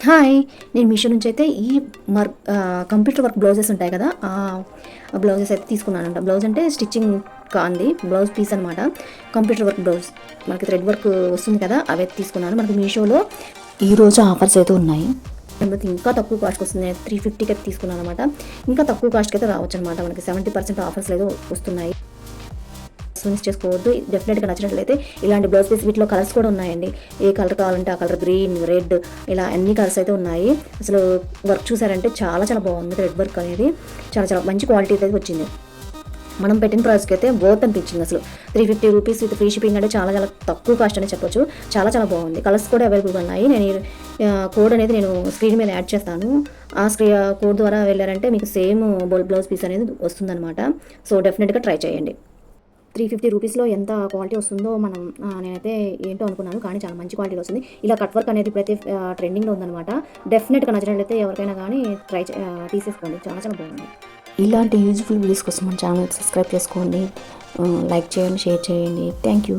Hi! నేను మీషో నుంచి అయితే ఈ కంప్యూటర్ వర్క్ బ్లౌజెస్ ఉంటాయి కదా! బ్లౌజెస్ అయితే తీసుకున్నానంట. బ్లౌజ్ అంటే స్టిచ్చింగ్ కాంది బ్లౌజ్ పీస్ అనమాట. కంప్యూటర్ వర్క్ బ్లౌజ్ మనకి థ్రెడ్ వర్క్ వస్తుంది కదా! అవైతే తీసుకున్నాను. మనకి మీషోలో ఈరోజు ఆఫర్స్ అయితే ఉన్నాయి. ఇంకా తక్కువ కాస్ట్కి వస్తుంది. 350కి అయితే తీసుకున్నాను అనమాట. ఇంకా తక్కువ కాస్ట్కి అయితే రావచ్చు అనమాట. మనకి 70% ఆఫర్స్ ఏదో వస్తున్నాయి. మిస్ చేసుకోవద్దు. డెఫినెట్గా నచ్చినట్లయితే ఇలాంటి బ్లౌజ్ పీస్ వీటిలో కలర్స్ కూడా ఉన్నాయండి. ఏ కలర్ కావాలంటే ఆ కలర్, గ్రీన్, రెడ్, ఇలా అన్ని కలర్స్ అయితే ఉన్నాయి. అసలు వర్క్ చూసారంటే చాలా చాలా బాగుంది. రెడ్ వర్క్ అనేది చాలా చాలా మంచి క్వాలిటీ అయితే వచ్చింది. మనం పెట్టిన ప్రైస్కి అయితే వర్త్ అనిపించింది. అసలు 350 రూపీస్ విత్ ఫ్రీ షిప్పింగ్ అంటే చాలా చాలా తక్కువ కాస్ట్ అని చెప్పొచ్చు. చాలా చాలా బాగుంది. కలర్స్ కూడా అవైలబుల్గా ఉన్నాయి. నేను కోడ్ అనేది నేను స్క్రీన్ మీద యాడ్ చేస్తాను. ఆ కోడ్ ద్వారా వెళ్ళారంటే మీకు సేమ్ బ్లౌజ్ పీస్ అనేది వస్తుందన్నమాట. సో డెఫినెట్గా ట్రై చేయండి. 350 రూపీస్లో ఎంత క్వాలిటీ వస్తుందో నేనైతే ఏంటో అనుకున్నాను, కానీ చాలా మంచి క్వాలిటీ వస్తుంది. ఇలా కట్ వర్క్ అనేది ప్రతి ట్రెండింగ్లో ఉందన్నమాట. డెఫినెట్గా నచ్చినట్లయితే ఎవరికైనా కానీ తీసేసుకోండి. చాలా చాలా బాగుంది. ఇలాంటి యూజ్ఫుల్ వీడియోస్ కోసం మన ఛానల్ సబ్స్క్రైబ్ చేసుకోండి, లైక్ చేయండి, షేర్ చేయండి. Thank you.